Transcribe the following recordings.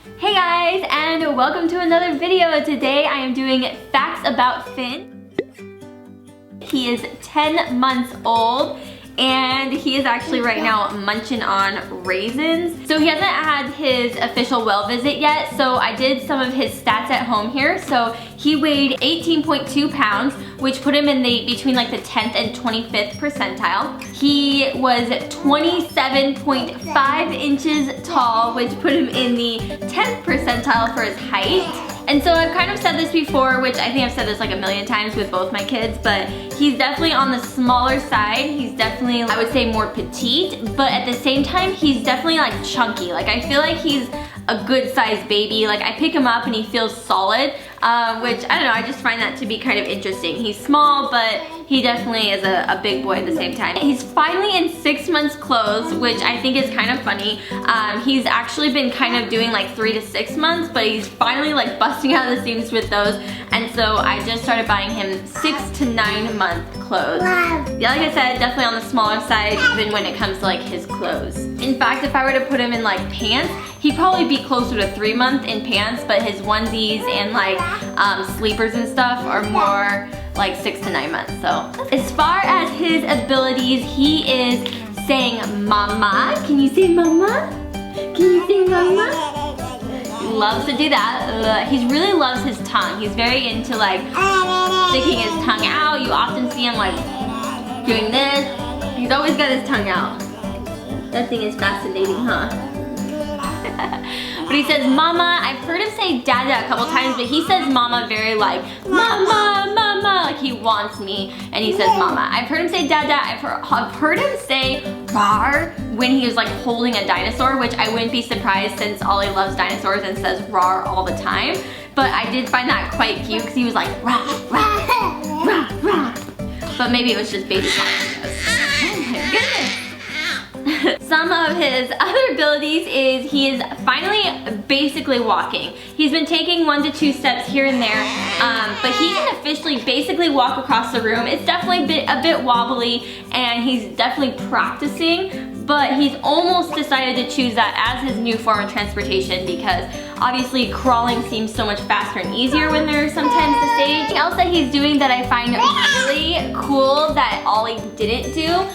Hey guys, and welcome to another video. Today I am doing facts about Finn. He is 10 months old and he is actually right now munching on raisins. So he hasn't had his official well visit yet, so I did some of his stats at home here. So he weighed 18.2 pounds, which put him in between like the 10th and 25th percentile. He was 27.5 inches tall, which put him in the 10th percentile for his height. And so I've kind of said this before, which I think I've said this like a million times with both my kids, but he's definitely on the smaller side. He's definitely, I would say, more petite, but at the same time, he's definitely like chunky. Like I feel like he's a good sized baby. Like I pick him up and he feels solid, which I don't know, I just find that to be kind of interesting. He's small, but he definitely is a big boy at the same time. He's finally in 6 months clothes, which I think is kind of funny. He's actually been kind of doing like 3 to 6 months, but he's finally like busting out the seams with those. And so I just started buying him 6 to 9 month clothes. Yeah, like I said, definitely on the smaller side, even when it comes to like his clothes. In fact, if I were to put him in like pants, he'd probably be closer to 3 months in pants, but his onesies and like sleepers and stuff are more like 6 to 9 months. So as far as his abilities, he is saying mama. Can you say mama? Can you say mama? He loves to do that. He really loves his tongue. He's very into like sticking his tongue out. You often see him like doing this. He's always got his tongue out. That thing is fascinating, huh? But he says mama. I've heard him say dada a couple times, but he says mama very like mama, mama, like he wants me, and he says mama. I've heard him say dada. I've heard him say rar when he was like holding a dinosaur, which I wouldn't be surprised since Ollie loves dinosaurs and says rar all the time. But I did find that quite cute because he was like rah, rah, rah, rah. But maybe it was just baby talking. Oh my goodness. Some of his other abilities is he is finally basically walking. He's been taking 1 to 2 steps here and there, but he can officially basically walk across the room. It's definitely a bit wobbly and he's definitely practicing, but he's almost decided to choose that as his new form of transportation because obviously crawling seems so much faster and easier when they're sometimes the stage. Something else that he's doing that I find really cool that Ollie didn't do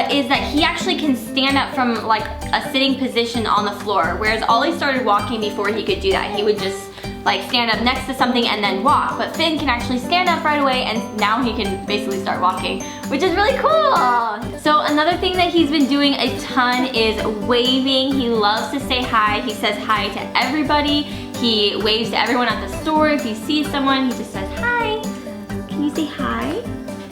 is that he actually can stand up from like a sitting position on the floor, whereas Ollie started walking before he could do that. He would just like stand up next to something and then walk, but Finn can actually stand up right away and now he can basically start walking, which is really cool. So another thing that he's been doing a ton is waving. He loves to say hi. He says hi to everybody. He waves to everyone at the store. If he sees someone, he just says hi. Can you say hi?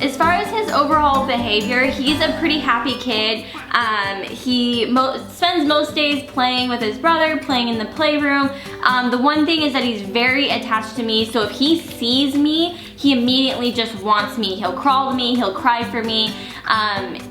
As far as his overall behavior, he's a pretty happy kid. He spends most days playing with his brother, playing in the playroom. The one thing is that he's very attached to me, so if he sees me, he immediately just wants me. He'll crawl to me, he'll cry for me.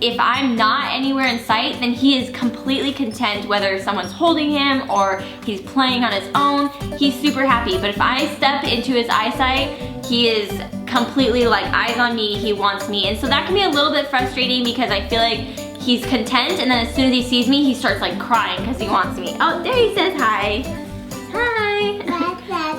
If I'm not anywhere in sight, then he is completely content whether someone's holding him or he's playing on his own. He's super happy, but if I step into his eyesight, he is completely like eyes on me, he wants me. And so that can be a little bit frustrating because I feel like he's content and then as soon as he sees me, he starts like crying because he wants me. Oh, there he says hi. Hi.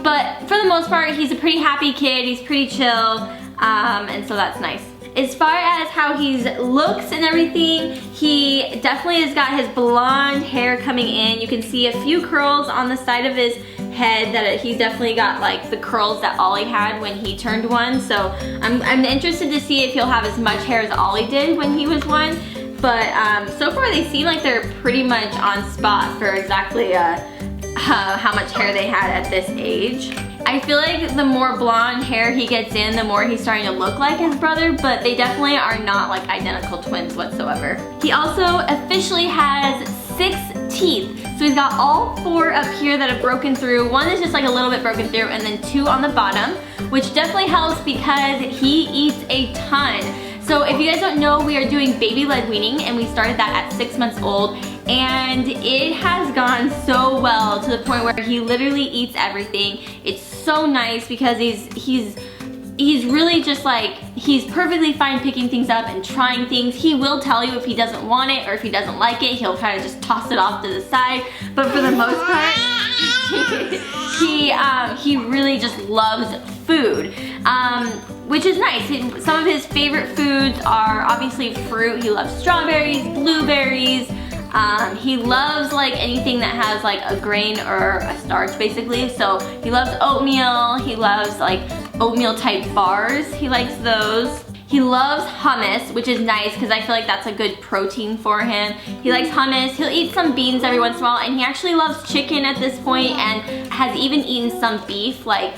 But for the most part, he's a pretty happy kid, he's pretty chill, and so that's nice. As far as how he looks and everything, he definitely has got his blonde hair coming in. You can see a few curls on the side of his head that he's definitely got like the curls that Ollie had when he turned 1. So I'm interested to see if he'll have as much hair as Ollie did when he was 1. But so far they seem like they're pretty much on spot for exactly how much hair they had at this age. I feel like the more blonde hair he gets in, the more he's starting to look like his brother, but they definitely are not like identical twins whatsoever. He also officially has 6 teeth. So he's got all 4 up here that have broken through. 1 is just like a little bit broken through and then 2 on the bottom, which definitely helps because he eats a ton. So if you guys don't know, we are doing baby led weaning and we started that at 6 months old and it has gone so well to the point where he literally eats everything. It's so nice because he's really just like, he's perfectly fine picking things up and trying things. He will tell you if he doesn't want it or if he doesn't like it, he'll try to just toss it off to the side. But for the most part, he really just loves food, which is nice. Some of his favorite foods are obviously fruit. He loves strawberries, blueberries. He loves like anything that has like a grain or a starch basically. So he loves oatmeal. He loves like oatmeal type bars. He likes those. He loves hummus, which is nice because I feel like that's a good protein for him. He likes hummus. He'll eat some beans every once in a while, and he actually loves chicken at this point and has even eaten some beef, like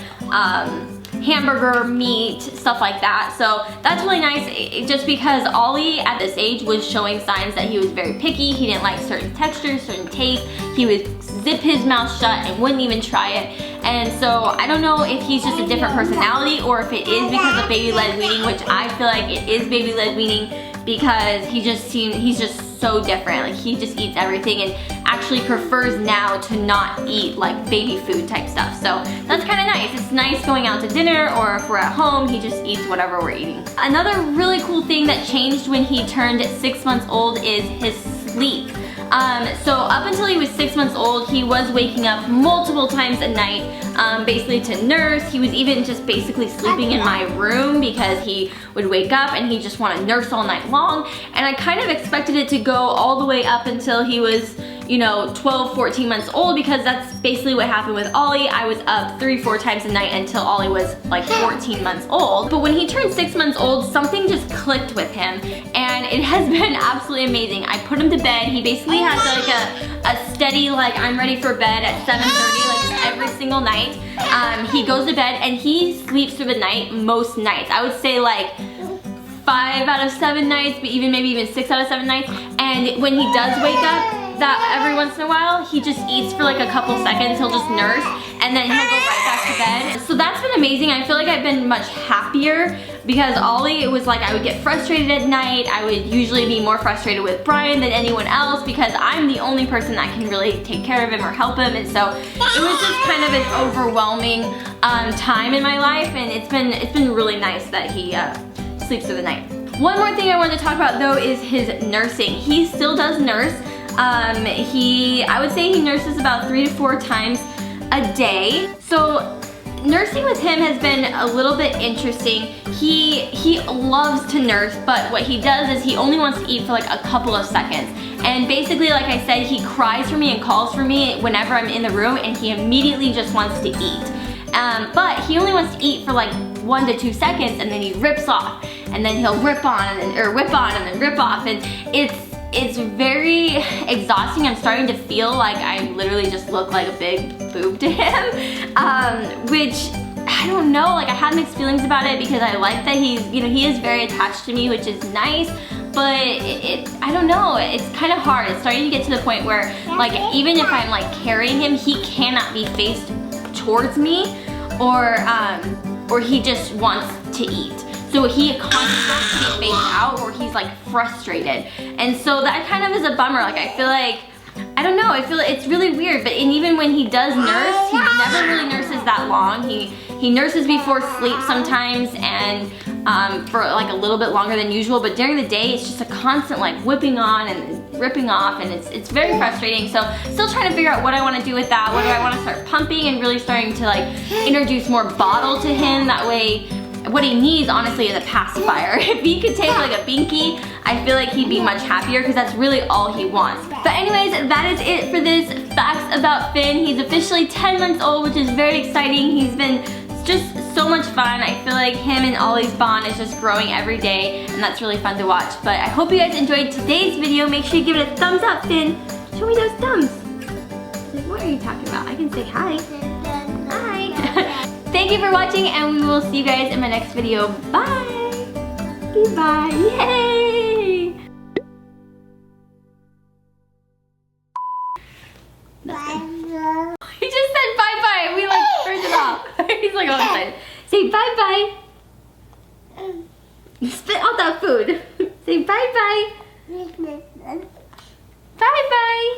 hamburger, meat, stuff like that. So that's really nice, just because Ollie at this age was showing signs that he was very picky. He didn't like certain textures, certain tastes. He would zip his mouth shut and wouldn't even try it. And so I don't know if he's just a different personality or if it is because of baby led weaning, which I feel like it is baby led weaning because he's just so different. Like he just eats everything and actually prefers now to not eat like baby food type stuff. So that's kind of nice. It's nice going out to dinner, or if we're at home, he just eats whatever we're eating. Another really cool thing that changed when he turned 6 months old is his sleep. So up until he was 6 months old, he was waking up multiple times a night, basically to nurse. He was even just basically sleeping in my room because he would wake up and he'd just want to nurse all night long. And I kind of expected it to go all the way up until he was, you know, 12, 14 months old, because that's basically what happened with Ollie. I was up 3-4 times a night until Ollie was like 14 months old. But when he turned 6 months old, something just clicked with him, and it has been absolutely amazing. I put him to bed. He basically has like a steady, like, I'm ready for bed at 7:30, like every single night. He goes to bed and he sleeps through the night most nights. I would say like 5 out of 7 nights, but maybe even 6 out of 7 nights. And when he does wake up, that every once in a while, he just eats for like a couple seconds. He'll just nurse and then he'll go right back to bed. So that's been amazing. I feel like I've been much happier because Ollie, it was like I would get frustrated at night. I would usually be more frustrated with Brian than anyone else because I'm the only person that can really take care of him or help him. And so it was just kind of an overwhelming time in my life, and it's been really nice that he sleeps through the night. One more thing I wanted to talk about though is his nursing. He still does nurse. I would say he nurses about 3 to 4 times a day. So nursing with him has been a little bit interesting. He loves to nurse, but what he does is he only wants to eat for like a couple of seconds. And basically, like I said, he cries for me and calls for me whenever I'm in the room, and he immediately just wants to eat. But he only wants to eat for like 1 to 2 seconds, and then he rips off, and then he'll rip on, or whip on, and then rip off, and it's very exhausting. I'm starting to feel like I literally just look like a big boob to him, which I don't know, like I have mixed feelings about it because I like that he is very attached to me, which is nice, but I don't know, it's kind of hard. It's starting to get to the point where like even if I'm like carrying him, he cannot be faced towards me, or he just wants to eat. So he constantly wants to be faced out, or he's like frustrated. And so that kind of is a bummer. Like I feel like, I don't know, I feel like it's really weird, but even when he does nurse, he never really nurses that long. He nurses before sleep sometimes, and for like a little bit longer than usual, but during the day it's just a constant like whipping on and ripping off, and it's very frustrating. So still trying to figure out what I want to do with that. What do I want to start pumping, and really starting to like introduce more bottle to him. That way what he needs honestly is a pacifier. If he could take like a binky, I feel like he'd be much happier because that's really all he wants. But anyways, that is it for this facts about Finn. He's officially 10 months old, which is very exciting. He's been just so much fun. I feel like him and Ollie's bond is just growing every day, and that's really fun to watch. But I hope you guys enjoyed today's video. Make sure you give it a thumbs up, Finn. Show me those thumbs. What are you talking about? I can say hi. Hi. Thank you for watching, and we will see you guys in my next video. Bye. Bye. Yay. Bye. He just said bye-bye. We like turned it off. He's like all excited. Say bye-bye. Spit out that food. Say bye-bye. Bye-bye.